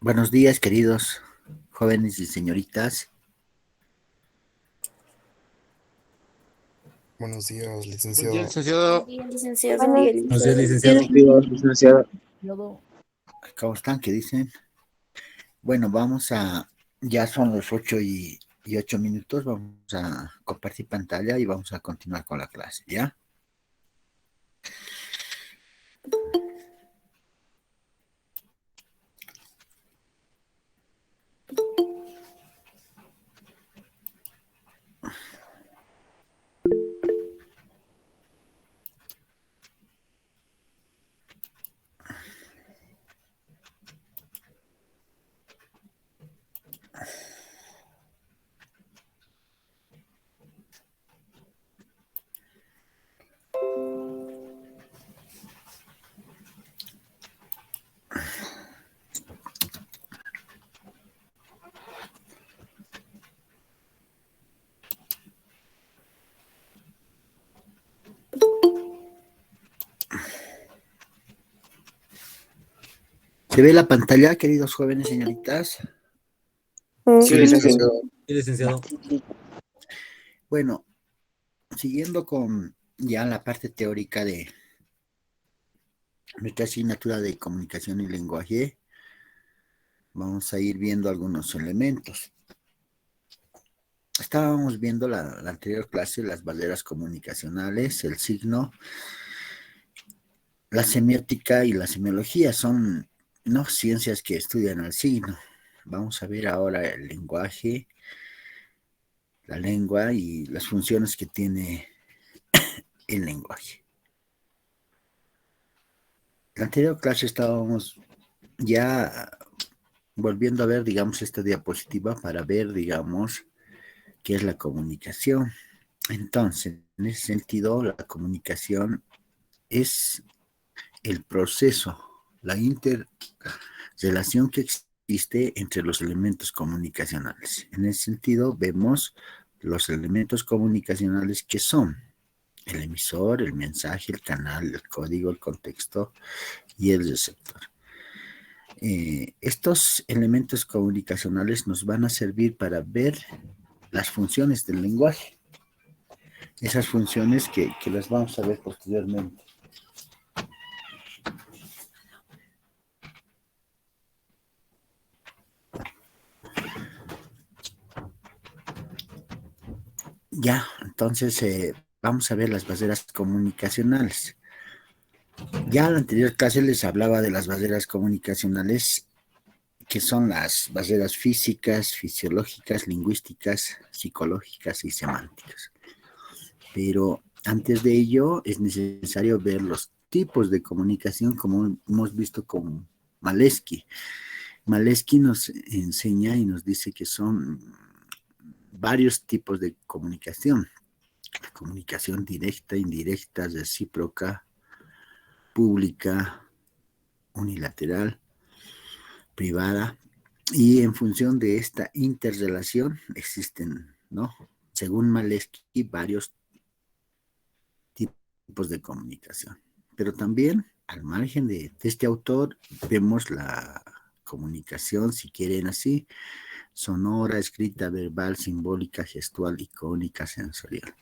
Buenos días, queridos jóvenes y señoritas. Buenos días, Buen día, licenciado. licenciado. Buen día, Buenos días, licenciado. licenciado. Días, licenciado. ¿Cómo están? ¿Qué dicen? Bueno, ya son los 8:08. Vamos a compartir pantalla y vamos a continuar con la clase, ¿ya? ¿Se ve la pantalla, queridos jóvenes y señoritas? Sí, licenciado. Sí, licenciado. Bueno, siguiendo con ya la parte teórica de nuestra asignatura de comunicación y lenguaje, vamos a ir viendo algunos elementos. Estábamos viendo la anterior clase, las barreras comunicacionales, el signo, la semiótica y la semiología son no ciencias que estudian al signo. Vamos a ver ahora el lenguaje, la lengua y las funciones que tiene el lenguaje. En la anterior clase estábamos ya volviendo a ver, digamos, esta diapositiva para ver, digamos, qué es la comunicación. Entonces, en ese sentido, la comunicación es el proceso, la interrelación que existe entre los elementos comunicacionales. En ese sentido, vemos los elementos comunicacionales que son el emisor, el mensaje, el canal, el código, el contexto y el receptor. Estos elementos comunicacionales nos van a servir para ver las funciones del lenguaje, esas funciones que las vamos a ver posteriormente. Ya, entonces vamos a ver las barreras comunicacionales. Ya en la anterior clase les hablaba de las barreras comunicacionales, que son las barreras físicas, fisiológicas, lingüísticas, psicológicas y semánticas. Pero antes de ello es necesario ver los tipos de comunicación, como hemos visto con Malesky. Malesky nos enseña y nos dice que son varios tipos de comunicación. Comunicación directa, indirecta, recíproca, pública, unilateral, privada, y en función de esta interrelación existen, ¿no? Según Malesky, varios tipos de comunicación. Pero también, al margen de este autor, vemos la comunicación, si quieren así, sonora, escrita, verbal, simbólica, gestual, icónica, sensorial.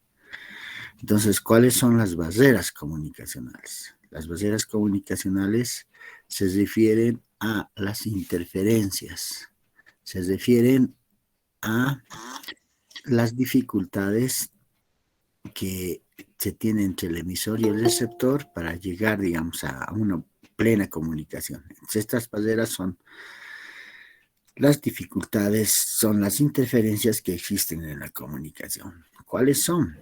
Entonces, ¿cuáles son las barreras comunicacionales? Las barreras comunicacionales se refieren a las interferencias, se refieren a las dificultades que se tiene entre el emisor y el receptor para llegar, digamos, a una plena comunicación. Entonces, estas barreras son las dificultades, son las interferencias que existen en la comunicación. ¿Cuáles son?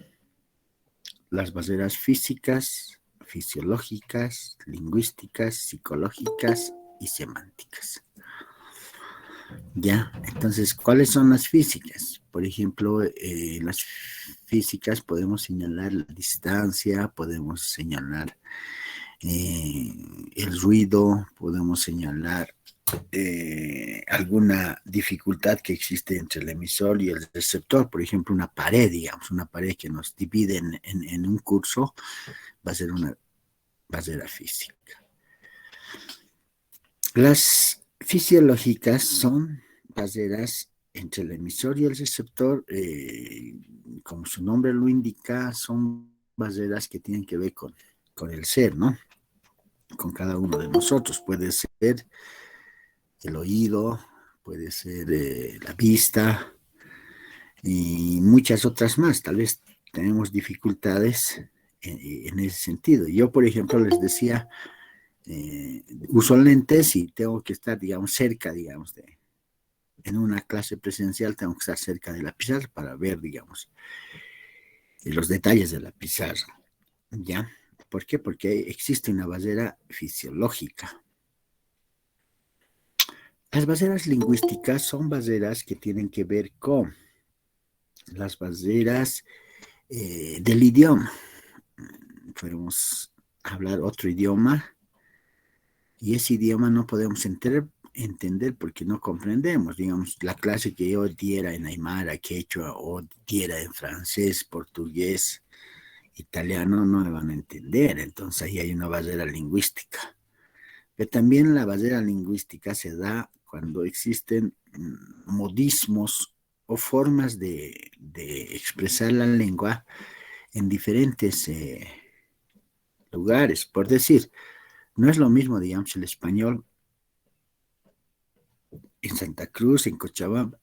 Las barreras físicas, fisiológicas, lingüísticas, psicológicas y semánticas. Ya, entonces, ¿cuáles son las físicas? Por ejemplo, en las físicas podemos señalar la distancia, podemos señalar el ruido, podemos señalar alguna dificultad que existe entre el emisor y el receptor. Por ejemplo, una pared, digamos, una pared que nos divide en un curso, va a ser una barrera física. Las fisiológicas son barreras entre el emisor y el receptor, como su nombre lo indica, son barreras que tienen que ver con el ser, ¿no? Con cada uno de nosotros. Puede ser el oído, puede ser la vista y muchas otras más. Tal vez tenemos dificultades en ese sentido. Yo, por ejemplo, les decía, uso lentes y tengo que estar, digamos, cerca, digamos, en una clase presencial tengo que estar cerca de la pizarra para ver, digamos, los detalles de la pizarra, ¿ya? ¿Por qué? Porque existe una barrera fisiológica. Las barreras lingüísticas son barreras que tienen que ver con las barreras del idioma. Podemos hablar otro idioma y ese idioma no podemos entender porque no comprendemos. Digamos, la clase que yo diera en aymara, quechua o diera en francés, portugués, italiano, no me van a entender. Entonces ahí hay una barrera lingüística. Pero también la barrera lingüística se da cuando existen modismos o formas de expresar la lengua en diferentes lugares. Por decir, no es lo mismo, digamos, el español en Santa Cruz, en Cochabamba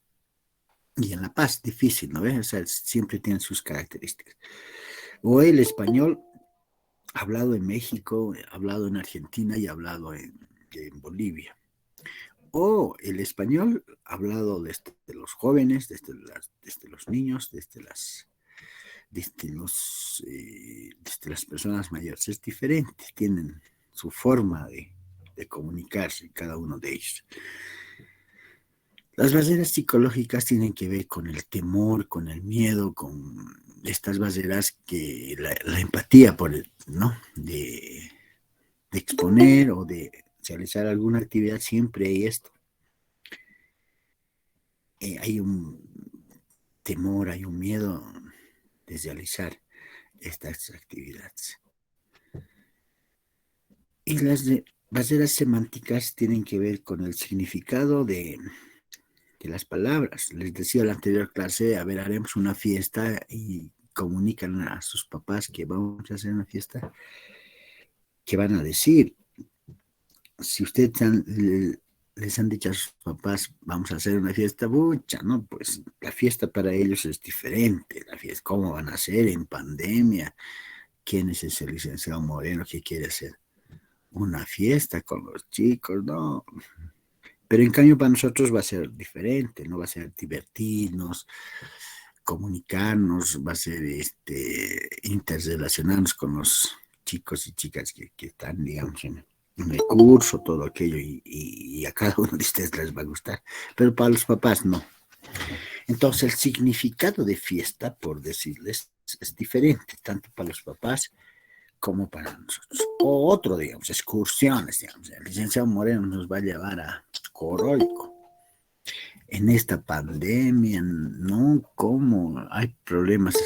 y en La Paz, difícil, ¿no ves? O sea, siempre tienen sus características. O el español hablado en México, hablado en Argentina y hablado en Bolivia. O el español hablado desde los jóvenes, desde los niños, desde las personas mayores. Es diferente, tienen su forma de comunicarse cada uno de ellos. Las barreras psicológicas tienen que ver con el temor, con el miedo, con estas barreras que la empatía por el, ¿no? De exponer o de realizar alguna actividad, siempre hay esto. Hay un temor, hay un miedo de realizar estas actividades. Y las barreras semánticas tienen que ver con el significado de las palabras. Les decía en la anterior clase, a ver, haremos una fiesta y comunican a sus papás que vamos a hacer una fiesta. ¿Qué van a decir? Si ustedes les han dicho a sus papás, vamos a hacer una fiesta, bucha, ¿no? Pues la fiesta para ellos es diferente. La fiesta, ¿cómo van a hacer en pandemia? ¿Quién es ese licenciado Moreno que quiere hacer una fiesta con los chicos? No. Pero en cambio para nosotros va a ser diferente, ¿no? Va a ser divertirnos, comunicarnos, va a ser interrelacionarnos con los chicos y chicas que están, digamos, en el curso, todo aquello, y a cada uno de ustedes les va a gustar, pero para los papás no. Entonces el significado de fiesta, por decirles, es diferente, tanto para los papás como para nosotros. O otro, digamos, excursiones, digamos, el licenciado Moreno nos va a llevar a Coroico. En esta pandemia, ¿no? ¿Cómo? Hay problemas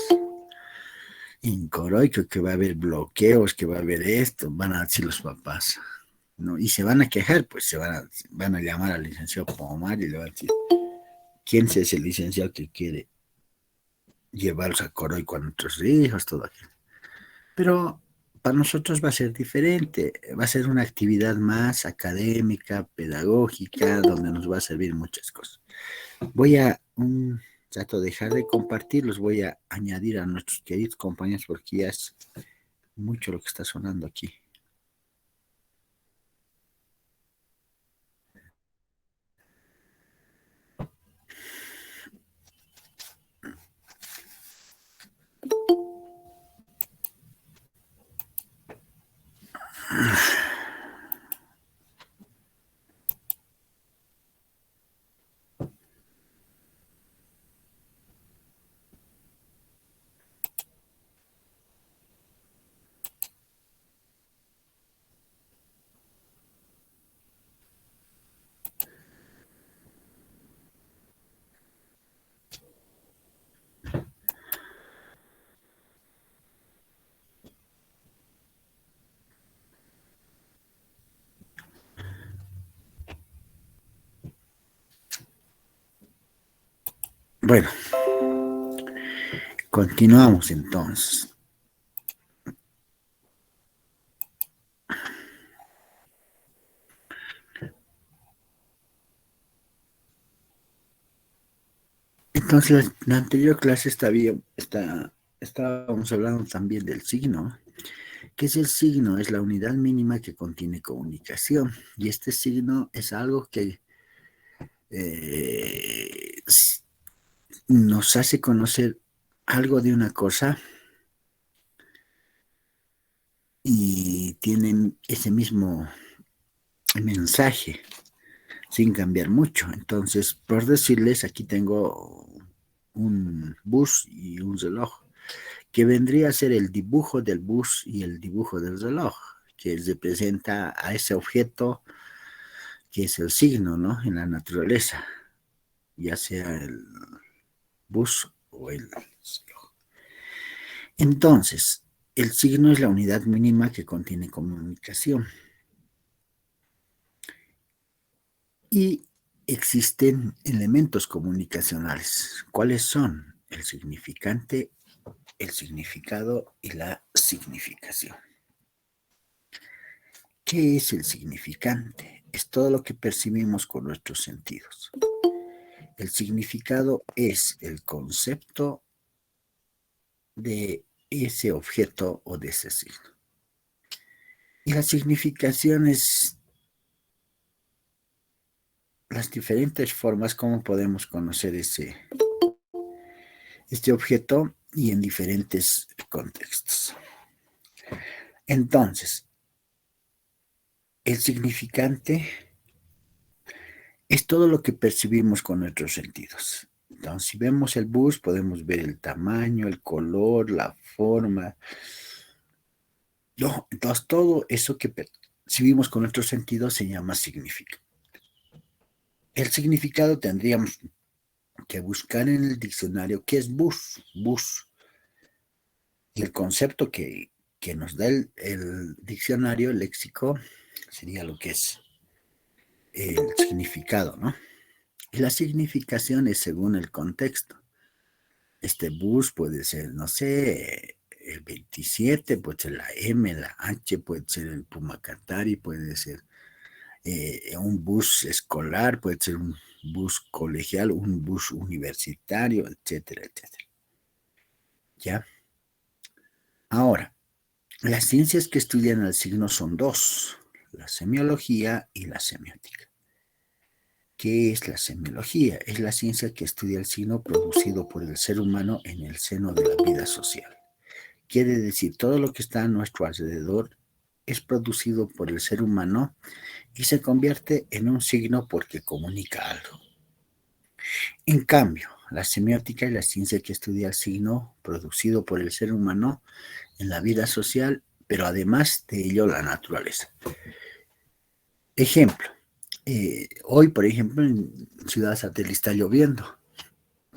en Coroico, que va a haber bloqueos, que va a haber esto, van a decir los papás, ¿no? Y se van a quejar, pues van a llamar al licenciado Pomar y le van a decir, ¿quién es ese licenciado que quiere llevarlos a Coroico a nuestros hijos, todo aquello? Pero para nosotros va a ser diferente, va a ser una actividad más académica, pedagógica, donde nos va a servir muchas cosas. Voy a un rato dejar de compartir, los voy a añadir a nuestros queridos compañeros porque ya es mucho lo que está sonando aquí. Bueno, continuamos entonces. Entonces, la anterior clase estábamos hablando también del signo. ¿Qué es el signo? Es la unidad mínima que contiene comunicación. Y este signo es algo que eh, nos hace conocer algo de una cosa y tienen ese mismo mensaje sin cambiar mucho. Entonces, por decirles, aquí tengo un bus y un reloj, que vendría a ser el dibujo del bus y el dibujo del reloj, que representa a ese objeto que es el signo, ¿no? En la naturaleza, ya sea el bus o el reloj. Entonces, el signo es la unidad mínima que contiene comunicación. Y existen elementos comunicacionales. ¿Cuáles son? El significante, el significado y la significación. ¿Qué es el significante? Es todo lo que percibimos con nuestros sentidos. El significado es el concepto de ese objeto o de ese signo. Y la significación es las diferentes formas como podemos conocer este objeto y en diferentes contextos. Entonces, el significante es todo lo que percibimos con nuestros sentidos. Entonces, si vemos el bus, podemos ver el tamaño, el color, la forma. No, entonces, todo eso que percibimos con nuestros sentidos se llama significado. El significado tendríamos que buscar en el diccionario qué es bus. Bus. Y el concepto que nos da el diccionario, el léxico, sería lo que es el significado, ¿no? Y la significación es según el contexto. Este bus puede ser, no sé, el 27, puede ser la M, la H, puede ser el Pumacatari, puede ser un bus escolar, puede ser un bus colegial, un bus universitario, etcétera, etcétera. ¿Ya? Ahora, las ciencias que estudian el signo son dos, la semiología y la semiótica. ¿Qué es la semiología? Es la ciencia que estudia el signo producido por el ser humano en el seno de la vida social. Quiere decir, todo lo que está a nuestro alrededor es producido por el ser humano y se convierte en un signo porque comunica algo. En cambio, la semiótica es la ciencia que estudia el signo producido por el ser humano en la vida social, pero además de ello la naturaleza. Ejemplo, hoy, por ejemplo, en Ciudad Satélite está lloviendo.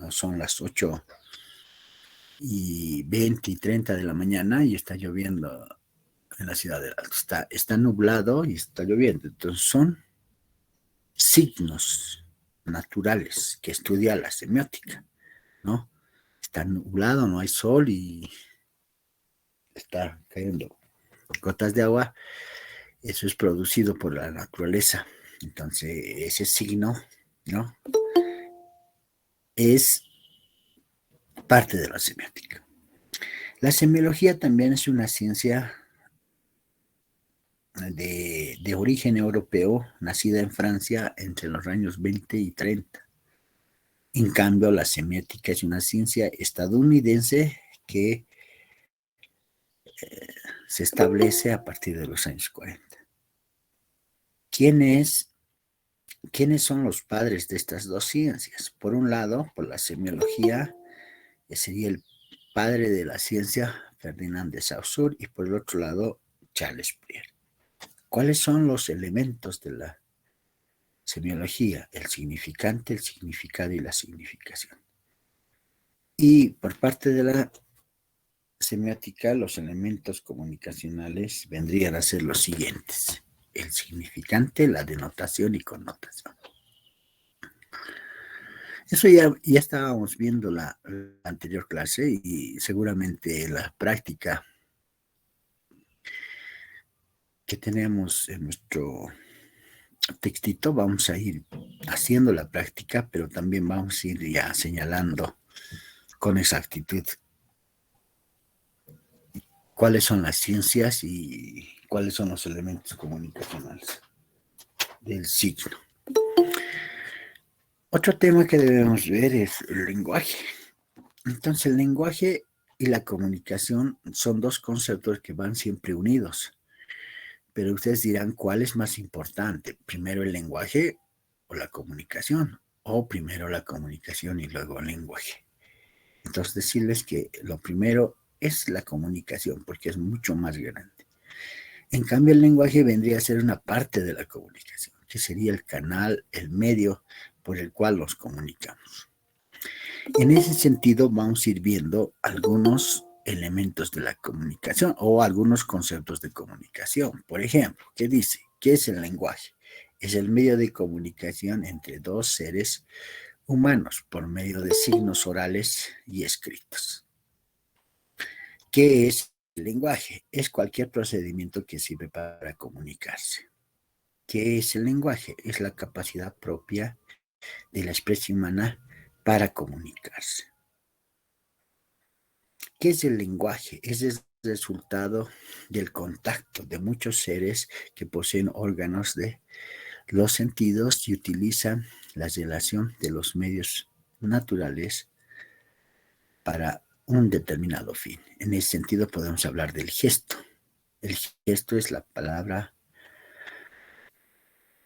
Son las 8:20 y 30 de la mañana y está lloviendo en la ciudad del Alto. Está nublado y está lloviendo. Entonces son signos naturales que estudia la semiótica, ¿no? Está nublado, no hay sol y está cayendo gotas de agua. Eso es producido por la naturaleza. Entonces, ese signo, ¿no? Es parte de la semiótica. La semiología también es una ciencia de origen europeo, nacida en Francia entre los años 20 y 30. En cambio, la semiótica es una ciencia estadounidense que se establece a partir de los años 40. ¿Quiénes son los padres de estas dos ciencias? Por un lado, por la semiología, sería el padre de la ciencia, Ferdinand de Saussure, y por el otro lado, Charles Prieur. ¿Cuáles son los elementos de la semiología? El significante, el significado y la significación. Y por parte de la semiótica, los elementos comunicacionales vendrían a ser los siguientes: el significante, la denotación y connotación. Eso ya estábamos viendo la anterior clase y seguramente la práctica que tenemos en nuestro textito vamos a ir haciendo la práctica, pero también vamos a ir ya señalando con exactitud cuáles son las ciencias y cuáles son los elementos comunicacionales del signo. Otro tema que debemos ver es el lenguaje. Entonces, el lenguaje y la comunicación son dos conceptos que van siempre unidos. Pero ustedes dirán, ¿cuál es más importante? ¿Primero el lenguaje o la comunicación? ¿O primero la comunicación y luego el lenguaje? Entonces, decirles que lo primero es la comunicación, porque es mucho más grande. En cambio, el lenguaje vendría a ser una parte de la comunicación, que sería el canal, el medio por el cual nos comunicamos. En ese sentido, vamos a ir viendo algunos elementos de la comunicación o algunos conceptos de comunicación. Por ejemplo, ¿qué dice? ¿Qué es el lenguaje? Es el medio de comunicación entre dos seres humanos por medio de signos orales y escritos. ¿Qué es el lenguaje? Es cualquier procedimiento que sirve para comunicarse. ¿Qué es el lenguaje? Es la capacidad propia de la especie humana para comunicarse. ¿Qué es el lenguaje? Es el resultado del contacto de muchos seres que poseen órganos de los sentidos y utilizan la relación de los medios naturales para un determinado fin. En ese sentido podemos hablar del gesto. El gesto es la palabra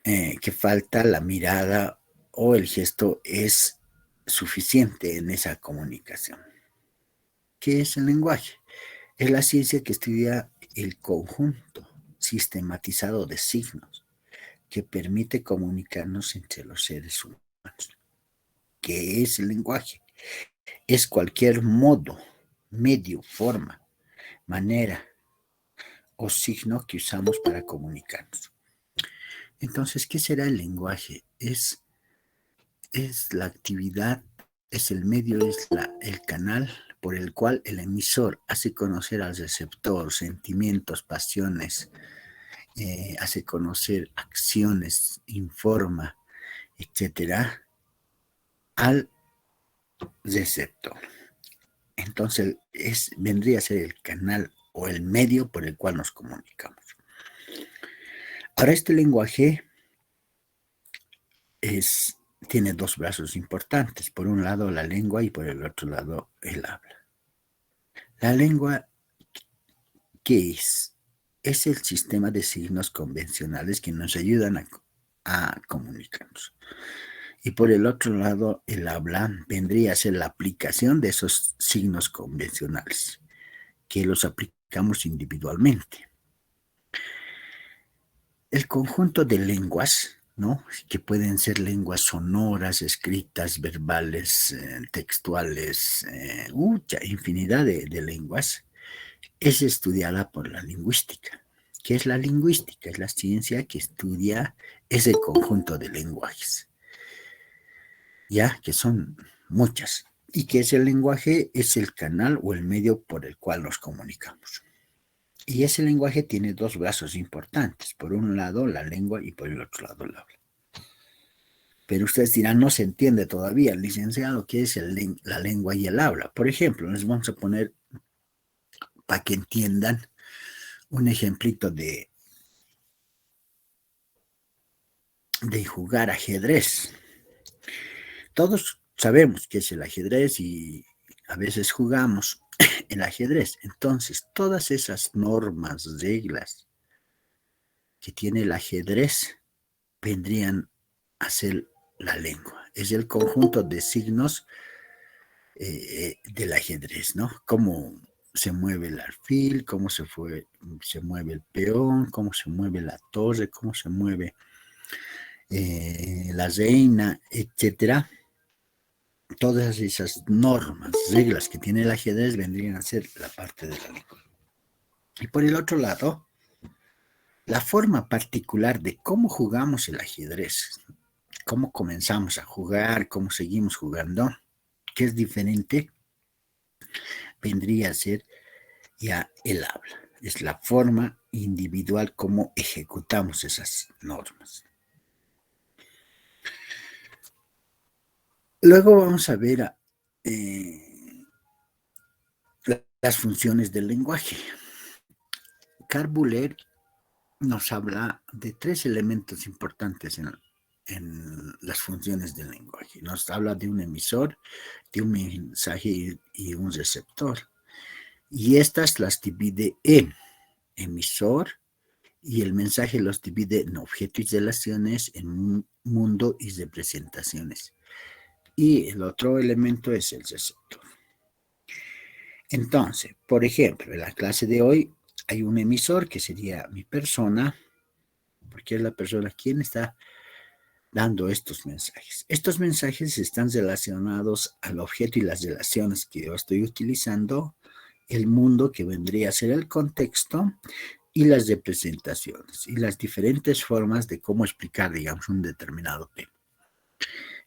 que falta, la mirada o el gesto es suficiente en esa comunicación. ¿Qué es el lenguaje? Es la ciencia que estudia el conjunto sistematizado de signos que permite comunicarnos entre los seres humanos. ¿Qué es el lenguaje? Es cualquier modo, medio, forma, manera o signo que usamos para comunicarnos. Entonces, ¿qué será el lenguaje? Es la actividad, es el medio, es el canal por el cual el emisor hace conocer al receptor sentimientos, pasiones, hace conocer acciones, informa, etcétera, al receptor. Entonces, vendría a ser el canal o el medio por el cual nos comunicamos. Ahora, este lenguaje tiene dos brazos importantes. Por un lado, la lengua y por el otro lado, el habla. La lengua, ¿qué es? Es el sistema de signos convencionales que nos ayudan a comunicarnos. Y por el otro lado, el habla vendría a ser la aplicación de esos signos convencionales, que los aplicamos individualmente. El conjunto de lenguas, ¿no? Que pueden ser lenguas sonoras, escritas, verbales, textuales, mucha infinidad de lenguas, es estudiada por la lingüística. ¿Qué es la lingüística? Es la ciencia que estudia ese conjunto de lenguajes, ya que son muchas. ¿Y qué es el lenguaje? Es el canal o el medio por el cual nos comunicamos. Y ese lenguaje tiene dos brazos importantes. Por un lado, la lengua y por el otro lado, el habla. Pero ustedes dirán, no se entiende todavía, licenciado, qué es la lengua y el habla. Por ejemplo, les vamos a poner, para que entiendan, un ejemplito de jugar ajedrez. Todos sabemos qué es el ajedrez y a veces jugamos el ajedrez. Entonces, todas esas normas, reglas que tiene el ajedrez vendrían a ser la lengua. Es el conjunto de signos del ajedrez, ¿no? Cómo se mueve el alfil, cómo se mueve el peón, cómo se mueve la torre, cómo se mueve la reina, etcétera. Todas esas normas, reglas que tiene el ajedrez vendrían a ser la parte de la lengua. Y por el otro lado, la forma particular de cómo jugamos el ajedrez, cómo comenzamos a jugar, cómo seguimos jugando, que es diferente, vendría a ser ya el habla. Es la forma individual como ejecutamos esas normas. Luego vamos a ver las funciones del lenguaje. Carl Buller nos habla de tres elementos importantes en las funciones del lenguaje. Nos habla de un emisor, de un mensaje y un receptor. Y estas las divide en emisor, y el mensaje los divide en objeto y relaciones, en mundo y representaciones. Y el otro elemento es el receptor. Entonces, por ejemplo, en la clase de hoy hay un emisor que sería mi persona, porque es la persona quien está dando estos mensajes. Estos mensajes están relacionados al objeto y las relaciones que yo estoy utilizando, el mundo que vendría a ser el contexto y las representaciones y las diferentes formas de cómo explicar, digamos, un determinado tema.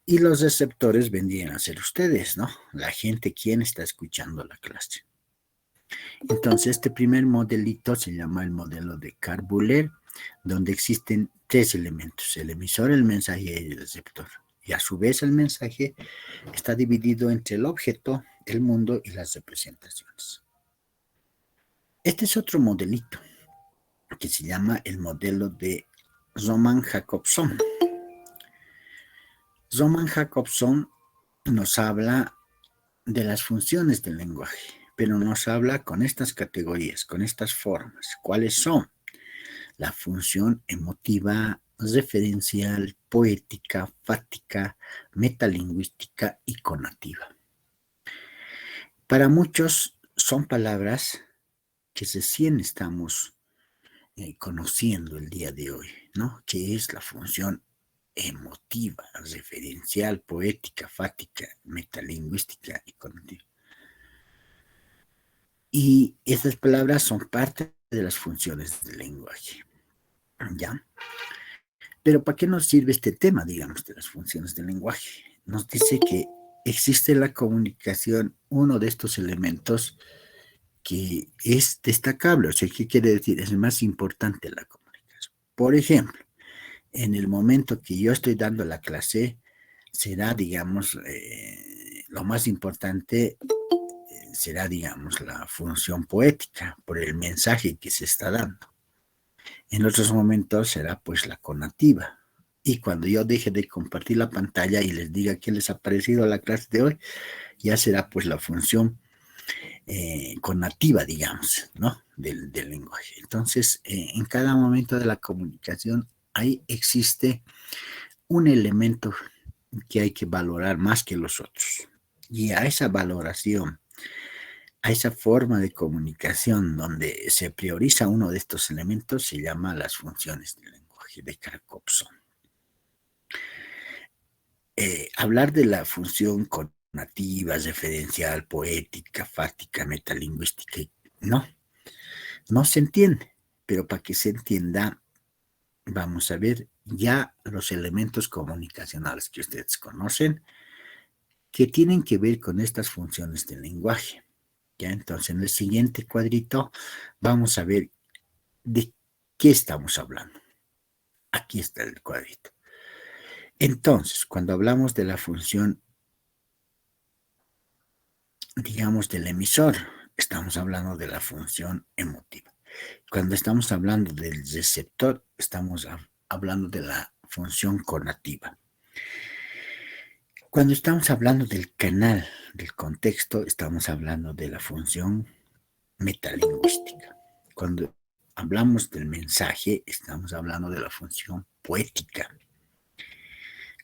Y los receptores vendrían a ser ustedes, ¿no? La gente quien está escuchando la clase. Entonces, este primer modelito se llama el modelo de Carl Buller, donde existen tres elementos: el emisor, el mensaje y el receptor. Y a su vez el mensaje está dividido entre el objeto, el mundo y las representaciones. Este es otro modelito que se llama el modelo de Roman Jakobson. Roman Jakobson nos habla de las funciones del lenguaje, pero nos habla con estas categorías, con estas formas. ¿Cuáles son? La función emotiva, referencial, poética, fática, metalingüística y conativa. Para muchos son palabras que recién estamos conociendo el día de hoy, ¿no? Que es la función emotiva, referencial, poética, fática, metalingüística y conativa. Y estas palabras son parte de las funciones del lenguaje, ¿ya? Pero ¿para qué nos sirve este tema, digamos, de las funciones del lenguaje? Nos dice que existe en la comunicación uno de estos elementos que es destacable. O sea, ¿qué quiere decir? Es el más importante de la comunicación. Por ejemplo, en el momento que yo estoy dando la clase, será, digamos, lo más importante será, digamos, la función poética por el mensaje que se está dando. En otros momentos será pues la conativa. Y cuando yo deje de compartir la pantalla y les diga qué les ha parecido la clase de hoy, ya será pues la función conativa, digamos, ¿no? Del lenguaje. Entonces, en cada momento de la comunicación, ahí existe un elemento que hay que valorar más que los otros. Y a esa valoración, a esa forma de comunicación donde se prioriza uno de estos elementos, se llama las funciones del lenguaje de Carl-Jacobson. Hablar de la función conativa, referencial, poética, fática, metalingüística, no se entiende, pero para que se entienda, vamos a ver ya los elementos comunicacionales que ustedes conocen, que tienen que ver con estas funciones del lenguaje. ¿Ya? Entonces, en el siguiente cuadrito vamos a ver de qué estamos hablando. Aquí está el cuadrito. Entonces, cuando hablamos de la función, digamos, del emisor, estamos hablando de la función emotiva. Cuando estamos hablando del receptor, estamos hablando de la función conativa. Cuando estamos hablando del canal, del contexto, estamos hablando de la función metalingüística. Cuando hablamos del mensaje, estamos hablando de la función poética.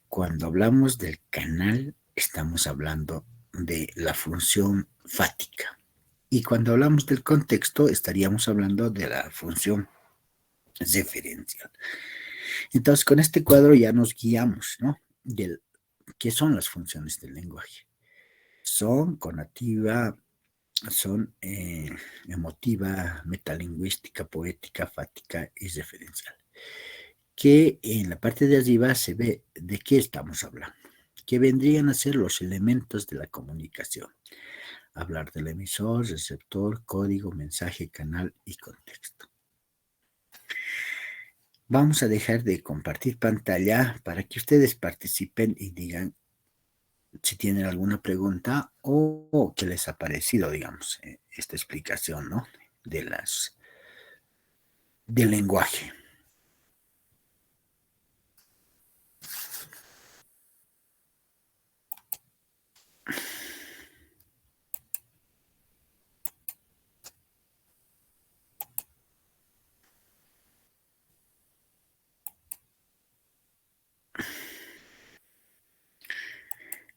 Cuando hablamos del canal, estamos hablando de la función fática. Y cuando hablamos del contexto, estaríamos hablando de la función referencial. Entonces, con este cuadro ya nos guiamos, ¿no? Del qué son las funciones del lenguaje. Son conativa, son emotiva, metalingüística, poética, fática y referencial. que en la parte de arriba se ve de qué estamos hablando, que vendrían a ser los elementos de la comunicación. Hablar del emisor, receptor, código, mensaje, canal y contexto. Vamos a dejar de compartir pantalla para que ustedes participen y digan si tienen alguna pregunta o qué les ha parecido, digamos, esta explicación, ¿no? De del lenguaje.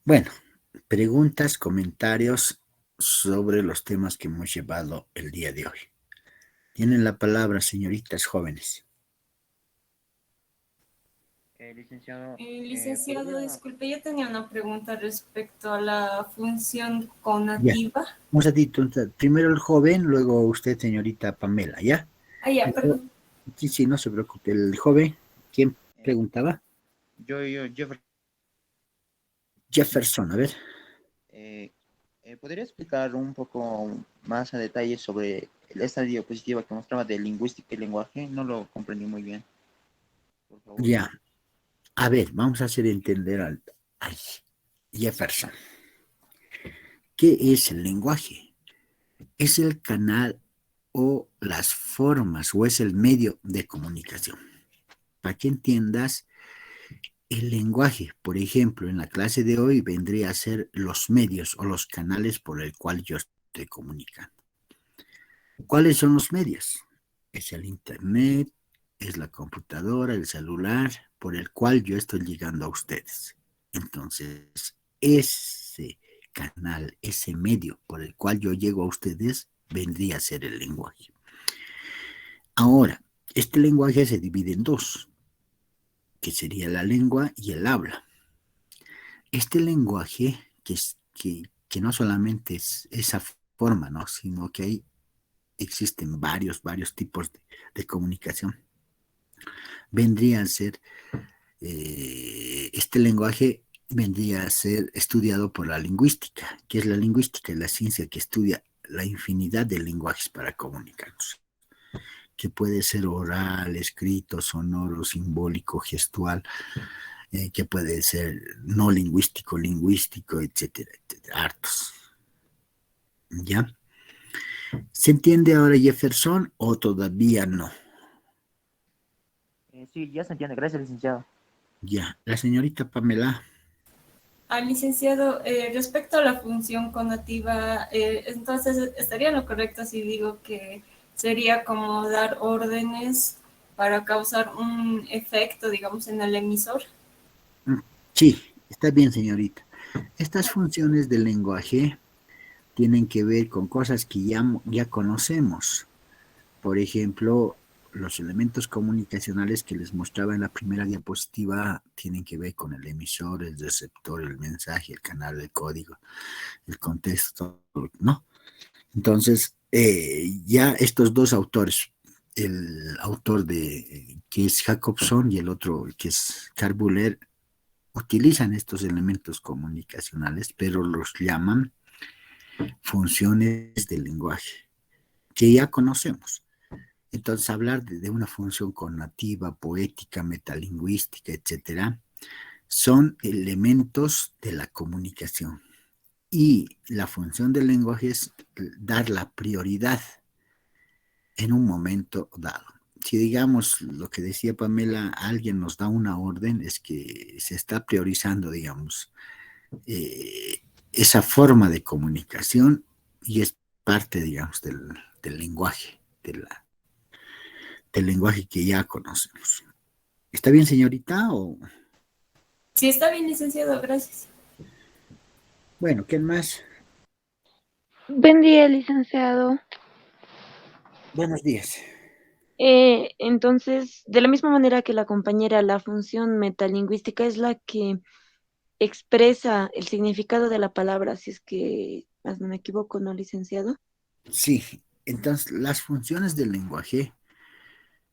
Bueno, preguntas, comentarios sobre los temas que hemos llevado el día de hoy. Tienen la palabra, señoritas jóvenes. Licenciado, Licenciado, disculpe, yo tenía una pregunta respecto a la función Ya, conativa. un ratito, primero el joven, luego usted, señorita Pamela, ¿ya? Ah, ya, perdón. Sí, sí, no se preocupe. El joven, ¿quién preguntaba? Jeffrey, Jefferson, a ver. ¿podría explicar un poco más a detalle sobre esta diapositiva que mostraba de lingüística y lenguaje? No lo comprendí muy bien, por favor. Ya, a ver, vamos a hacer entender al Jefferson. ¿Qué es el lenguaje? Es el canal o las formas o es el medio de comunicación. Para que entiendas, el lenguaje, por ejemplo, en la clase de hoy vendría a ser los medios o los canales por el cual yo estoy comunicando. ¿Cuáles son los medios? Es el internet, es la computadora, el celular, por el cual yo estoy llegando a ustedes. Entonces, ese canal, ese medio por el cual yo llego a ustedes, vendría a ser el lenguaje. Ahora, este lenguaje se divide en dos, que sería la lengua y el habla. Este lenguaje, que no solamente es esa forma, ¿no? Sino que existen varios tipos de comunicación. Vendría a ser, este lenguaje vendría a ser estudiado por la lingüística. ¿Qué es la lingüística? Es la ciencia que estudia la infinidad de lenguajes para comunicarnos, que puede ser oral, escrito, sonoro, simbólico, gestual, que puede ser no lingüístico, lingüístico, etcétera, etcétera, hartos. ¿Ya? ¿Se entiende ahora, Jefferson, o todavía no? Sí, ya se entiende. Gracias, licenciado. Ya, la señorita Pamela. Licenciado, respecto a la función conativa, entonces estaría lo correcto si digo que sería como dar órdenes para causar un efecto, digamos, en el emisor. Sí, está bien, señorita. Estas funciones del lenguaje tienen que ver con cosas que ya conocemos. Por ejemplo, los elementos comunicacionales que les mostraba en la primera diapositiva tienen que ver con el emisor, el receptor, el mensaje, el canal de código, el contexto, ¿no? Entonces, ya estos dos autores, el autor que es Jacobson y el otro que es Carbuller, utilizan estos elementos comunicacionales, pero los llaman funciones del lenguaje, que ya conocemos. Entonces, hablar de una función connativa, poética, metalingüística, etcétera, son elementos de la comunicación. Y la función del lenguaje es dar la prioridad en un momento dado. Si digamos lo que decía Pamela, alguien nos da una orden, es que se está priorizando, digamos, eh, esa forma de comunicación y es parte, digamos, del lenguaje, del lenguaje que ya conocemos. ¿Está bien, señorita? O... Sí, está bien, licenciado, gracias. Bueno, ¿quién más? Buen día, licenciado. Buenos días. Entonces, de la misma manera que la compañera, la función metalingüística es la que expresa el significado de la palabra, si es que no me equivoco, ¿no, licenciado? Sí, entonces las funciones del lenguaje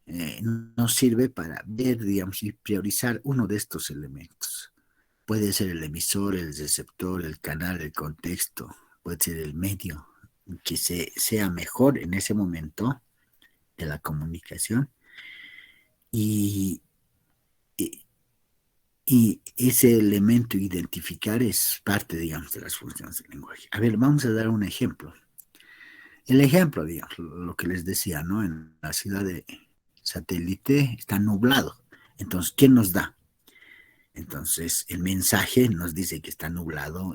nos sirve para ver, digamos, y priorizar uno de estos elementos. Puede ser el emisor, el receptor, el canal, el contexto, puede ser el medio que sea mejor en ese momento de la comunicación y, y, y ese elemento identificar es parte, digamos, de las funciones del lenguaje. A ver, vamos a dar un ejemplo. El ejemplo, digamos, lo que les decía, ¿no? En la ciudad de Satélite está nublado. Entonces, ¿quién nos da? Entonces, el mensaje nos dice que está nublado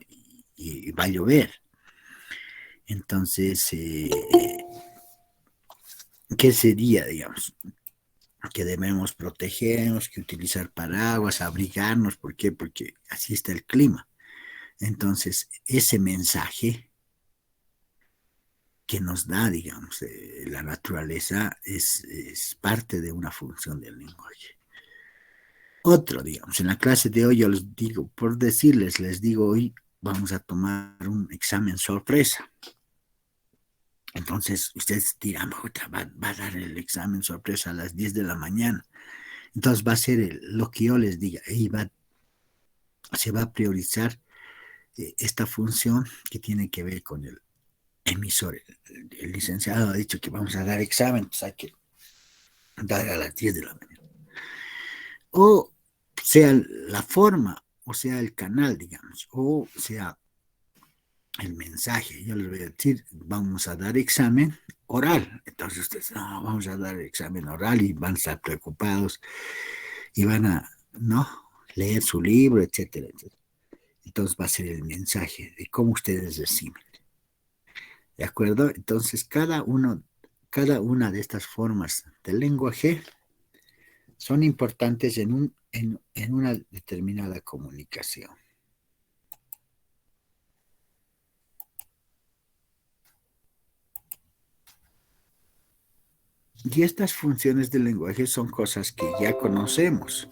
y va a llover. Entonces, ¿qué sería, digamos? Que debemos protegernos, que utilizar paraguas, abrigarnos. ¿Por qué? Porque así está el clima. Entonces, ese mensaje que nos da, digamos, la naturaleza es parte de una función del lenguaje. Otro, digamos, en la clase de hoy yo les digo, por decirles, les digo, hoy vamos a tomar un examen sorpresa. Entonces, ustedes dirán, va a dar el examen sorpresa a las 10 de la mañana. Entonces va a ser lo que yo les diga, y se va a priorizar esta función que tiene que ver con el emisor. El licenciado ha dicho que vamos a dar examen, pues hay que dar a las 10 de la mañana. O sea la forma, o sea el canal, digamos, o sea el mensaje. Yo les voy a decir, vamos a dar examen oral. Entonces ustedes, no, vamos a dar examen oral y van a estar preocupados y van a, ¿no? Leer su libro, etcétera, etcétera. Entonces va a ser el mensaje de cómo ustedes reciben. ¿De acuerdo? Entonces cada una de estas formas del lenguaje son importantes en una determinada comunicación. Y estas funciones del lenguaje son cosas que ya conocemos.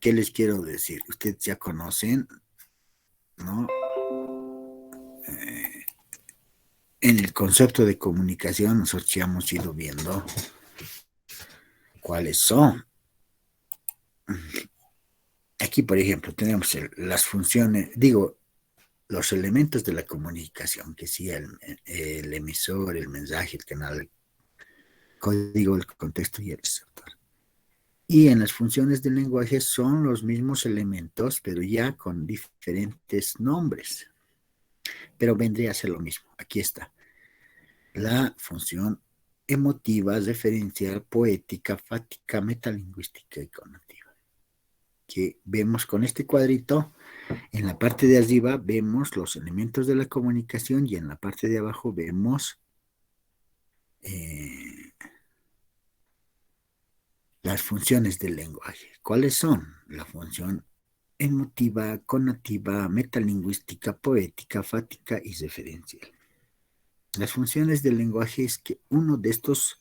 ¿Qué les quiero decir? Ustedes ya conocen, ¿no? En el concepto de comunicación nosotros ya hemos ido viendo cuáles son. Aquí, por ejemplo, tenemos las funciones, digo, los elementos de la comunicación, que sí, el emisor, el mensaje, el canal, el código, el contexto y el receptor. Y en las funciones del lenguaje son los mismos elementos, pero ya con diferentes nombres. Pero vendría a ser lo mismo. Aquí está. La función emotiva, referencial, poética, fática, metalingüística y cognitiva. Que vemos con este cuadrito, en la parte de arriba vemos los elementos de la comunicación y en la parte de abajo vemos las funciones del lenguaje. ¿Cuáles son? La función emotiva, connotiva, metalingüística, poética, fática y referencial. Las funciones del lenguaje es que uno de estos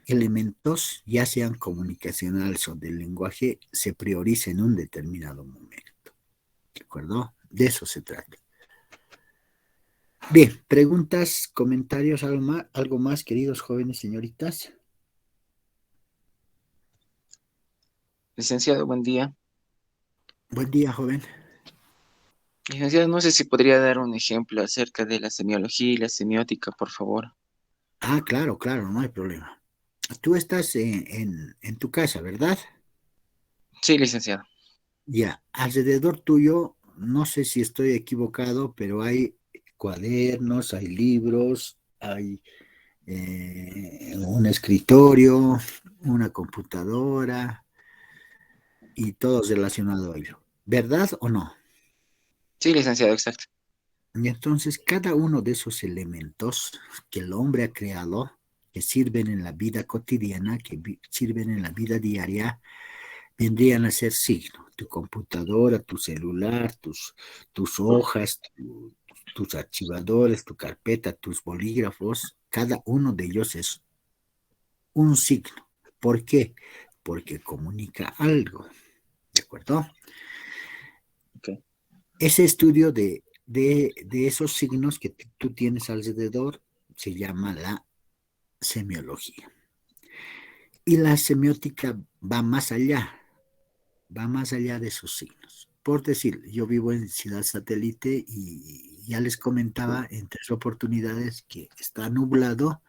elementos, ya sean comunicacionales o del lenguaje, se priorice en un determinado momento. ¿De acuerdo? De eso se trata. Bien, preguntas, comentarios, algo más, queridos jóvenes señoritas. Licenciado, buen día. Buen día, joven. Licenciado, no sé si podría dar un ejemplo acerca de la semiología y la semiótica, por favor. Ah, claro, no hay problema. Tú estás en tu casa, ¿verdad? Sí, licenciado. Ya, alrededor tuyo, no sé si estoy equivocado, pero hay cuadernos, hay libros, hay un escritorio, una computadora y todo relacionado a ello. ¿Verdad o no? Sí, licenciado, exacto. Y entonces cada uno de esos elementos que el hombre ha creado, que sirven en la vida cotidiana, que sirven en la vida diaria, vendrían a ser signos. Tu computadora, tu celular, tus hojas, tus archivadores, tu carpeta, tus bolígrafos, cada uno de ellos es un signo. ¿Por qué? Porque comunica algo. ¿De acuerdo? Okay. Ese estudio de esos signos que tú tienes alrededor se llama la semiología. Y la semiótica va más allá de esos signos. Por decir, yo vivo en Ciudad Satélite y ya les comentaba en 3 oportunidades que está nublado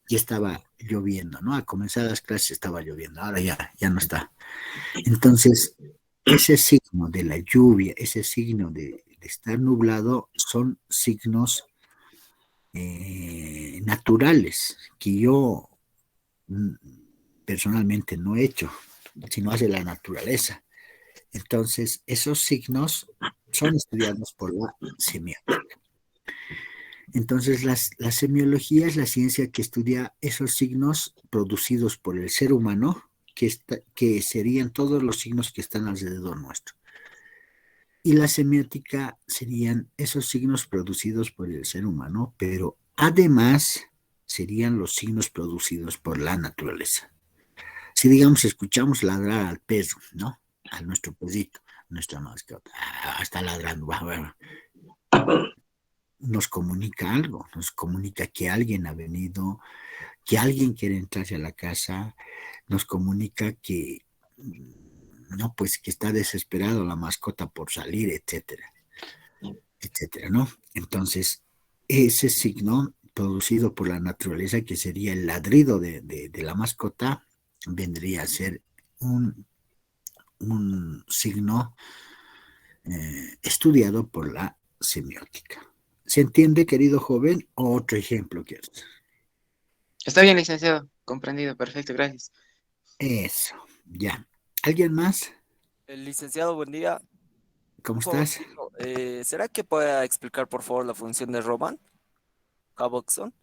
y estaba lloviendo, ¿no? A comenzar las clases estaba lloviendo, ahora ya no está. Entonces, ese signo de la lluvia, ese signo de estar nublado, son signos naturales que yo personalmente no he hecho, sino hace la naturaleza. Entonces, esos signos son estudiados por la semiótica. Entonces, la semiología es la ciencia que estudia esos signos producidos por el ser humano, que serían todos los signos que están alrededor nuestro. Y la semiótica serían esos signos producidos por el ser humano, pero además serían los signos producidos por la naturaleza. Si, digamos, escuchamos ladrar al perro, ¿no? A nuestro perrito, nuestra mascota, está ladrando, nos comunica algo, nos comunica que alguien ha venido, que alguien quiere entrar a la casa, nos comunica que, no, pues que está desesperado la mascota por salir, etcétera, etcétera, ¿no? Entonces, ese signo producido por la naturaleza, que sería el ladrido de la mascota, vendría a ser un signo estudiado por la semiótica. ¿Se entiende, querido joven? ¿O otro ejemplo quieres? Está bien, licenciado. Comprendido. Perfecto, gracias. Eso, ya. ¿Alguien más? El licenciado, buen día. ¿Cómo Por estás? favor, ¿será que pueda explicar, por favor, la función de Roman? Jacobson.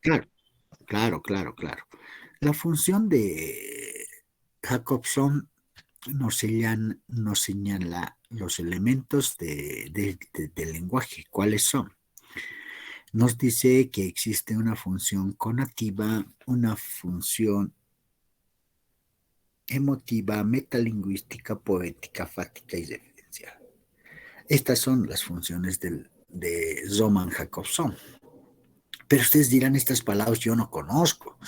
Claro, claro. La función de Jacobson nos señala los elementos del lenguaje. ¿Cuáles son? Nos dice que existe una función conativa, una función emotiva, metalingüística, poética, fáctica y referencial. Estas son las funciones de Roman Jacobson. Pero ustedes dirán, estas palabras yo no conozco.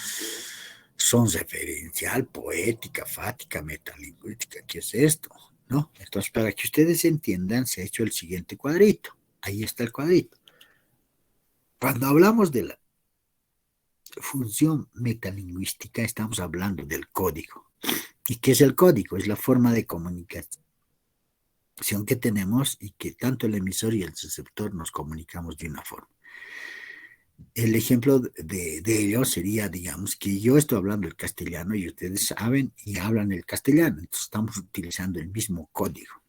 Son referencial, poética, fática, metalingüística. ¿Qué es esto? ¿No? Entonces, para que ustedes entiendan, se ha hecho el siguiente cuadrito. Ahí está el cuadrito. Cuando hablamos de la función metalingüística, estamos hablando del código. ¿Y qué es el código? Es la forma de comunicación que tenemos y que tanto el emisor y el receptor nos comunicamos de una forma. El ejemplo de ello sería, digamos, que yo estoy hablando el castellano y ustedes saben y hablan el castellano, entonces estamos utilizando el mismo código.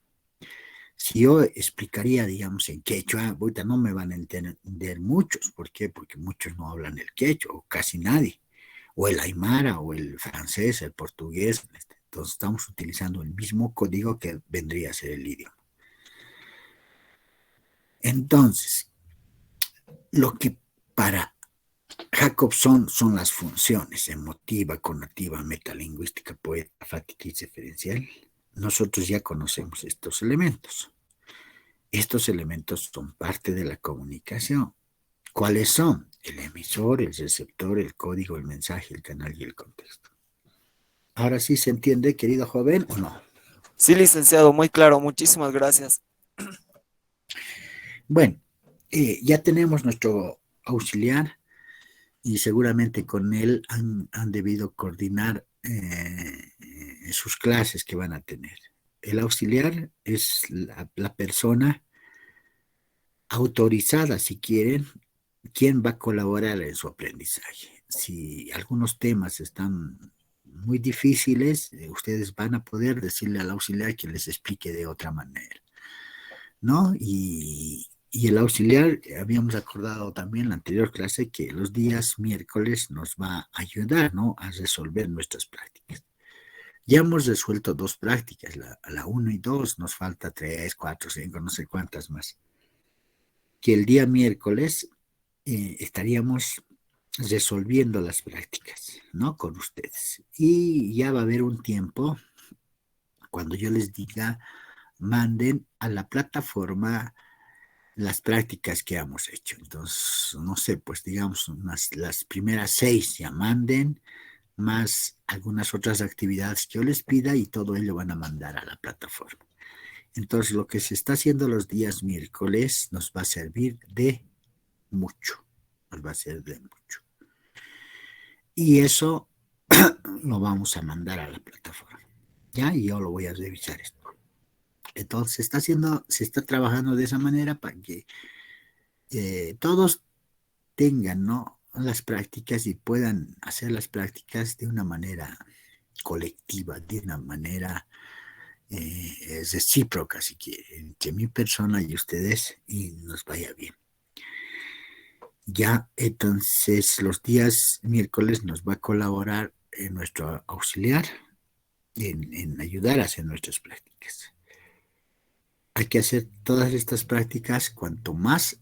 Si yo explicaría, digamos, en quechua, ahorita no me van a entender muchos. ¿Por qué? Porque muchos no hablan el quechua, o casi nadie, o el aymara, o el francés, el portugués. Entonces estamos utilizando el mismo código que vendría a ser el idioma. Entonces, lo que para Jacobson son las funciones emotiva, conativa, metalingüística, poética, fática y referencial. Nosotros ya conocemos estos elementos. Estos elementos son parte de la comunicación. ¿Cuáles son? El emisor, el receptor, el código, el mensaje, el canal y el contexto. ¿Ahora sí se entiende, querido joven, o no? Sí, licenciado, muy claro. Muchísimas gracias. Bueno, ya tenemos nuestro auxiliar y seguramente con él han debido coordinar sus clases que van a tener. El auxiliar es la persona autorizada, si quieren, quien va a colaborar en su aprendizaje. Si algunos temas están muy difíciles, ustedes van a poder decirle al auxiliar que les explique de otra manera, ¿no? Y el auxiliar, habíamos acordado también en la anterior clase que los días miércoles nos va a ayudar, ¿no?, a resolver nuestras prácticas. Ya hemos resuelto 2 prácticas, la 1 y 2, nos falta 3, 4, 5, no sé cuántas más. Que el día miércoles estaríamos resolviendo las prácticas, ¿no?, con ustedes. Y ya va a haber un tiempo, cuando yo les diga, manden a la plataforma las prácticas que hemos hecho. Entonces, no sé, pues digamos, las primeras 6 ya manden, más algunas otras actividades que yo les pida y todo ello van a mandar a la plataforma. Entonces, lo que se está haciendo los días miércoles nos va a servir de mucho, nos va a servir de mucho. Y eso lo vamos a mandar a la plataforma, ¿ya? Y yo lo voy a revisar esto. Entonces, se está trabajando de esa manera para que todos tengan, ¿no?, las prácticas y puedan hacer las prácticas de una manera colectiva, de una manera recíproca, si quieren, entre mi persona y ustedes, y nos vaya bien. Ya, entonces, los días miércoles nos va a colaborar nuestro auxiliar en ayudar a hacer nuestras prácticas. Hay que hacer todas estas prácticas, cuanto más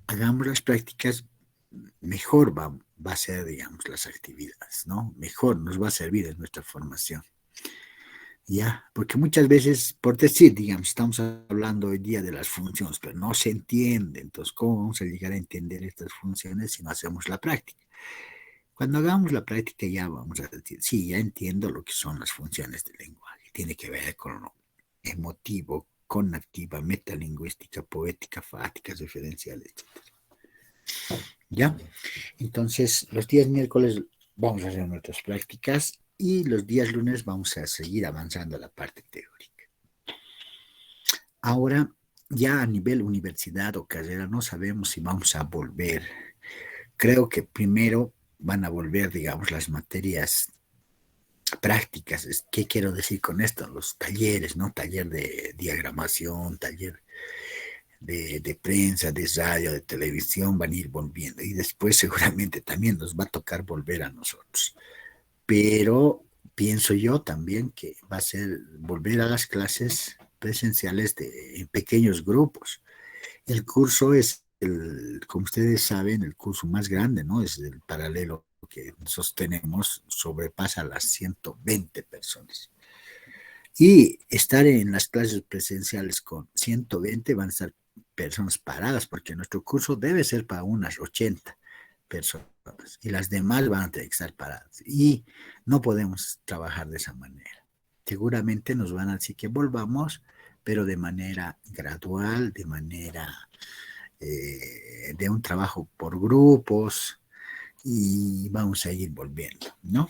hagamos las prácticas, mejor va a ser, digamos, las actividades, ¿no? Mejor nos va a servir en nuestra formación. Ya, porque muchas veces, por decir, digamos, estamos hablando hoy día de las funciones, pero no se entiende. Entonces, ¿cómo vamos a llegar a entender estas funciones si no hacemos la práctica? Cuando hagamos la práctica ya vamos a decir, sí, ya entiendo lo que son las funciones del lenguaje. Tiene que ver con lo emotivo, cognitiva, metalingüística, poética, fática, referencial, etc. ¿Ya? Entonces, los días miércoles vamos a hacer nuestras prácticas y los días lunes vamos a seguir avanzando la parte teórica. Ahora, ya a nivel universidad o carrera, no sabemos si vamos a volver. Creo que primero van a volver, digamos, las materias prácticas. ¿Qué quiero decir con esto? Los talleres, ¿no? Taller de diagramación, taller de prensa, de radio, de televisión, van a ir volviendo. Y después seguramente también nos va a tocar volver a nosotros. Pero pienso yo también que va a ser volver a las clases presenciales en pequeños grupos. El curso es, como ustedes saben, el curso más grande, ¿no? Es el paralelo que sostenemos, sobrepasa las 120 personas. Y estar en las clases presenciales con 120 van a estar personas paradas, porque nuestro curso debe ser para unas 80 personas y las demás van a tener que estar paradas. Y no podemos trabajar de esa manera. Seguramente nos van a decir que volvamos, pero de manera gradual, de manera de un trabajo por grupos, y vamos a ir volviendo, ¿no?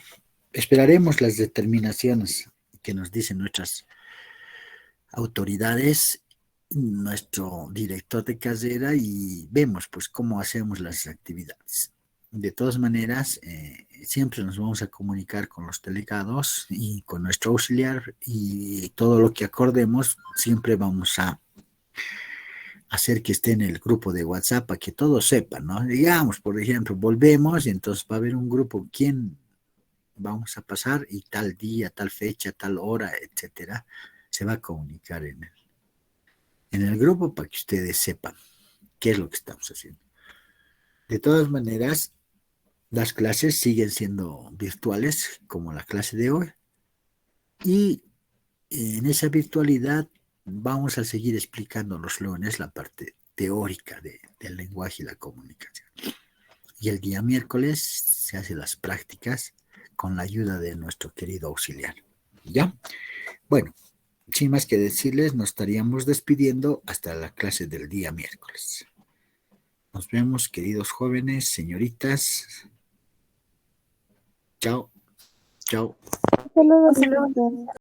Esperaremos las determinaciones que nos dicen nuestras autoridades, nuestro director de carrera, y vemos pues cómo hacemos las actividades. De todas maneras, siempre nos vamos a comunicar con los delegados y con nuestro auxiliar, y todo lo que acordemos siempre vamos a hacer que esté en el grupo de WhatsApp para que todos sepan, ¿no? Digamos, por ejemplo, volvemos y entonces va a haber un grupo, ¿quién vamos a pasar? Y tal día, tal fecha, tal hora, etcétera, se va a comunicar en el grupo para que ustedes sepan qué es lo que estamos haciendo. De todas maneras, las clases siguen siendo virtuales, como la clase de hoy, y en esa virtualidad vamos a seguir explicando los lunes la parte teórica del lenguaje y la comunicación. Y el día miércoles se hacen las prácticas con la ayuda de nuestro querido auxiliar. ¿Ya? Bueno, sin más que decirles, nos estaríamos despidiendo hasta la clase del día miércoles. Nos vemos, queridos jóvenes, señoritas. Chao. Chao. Hasta luego, profesor.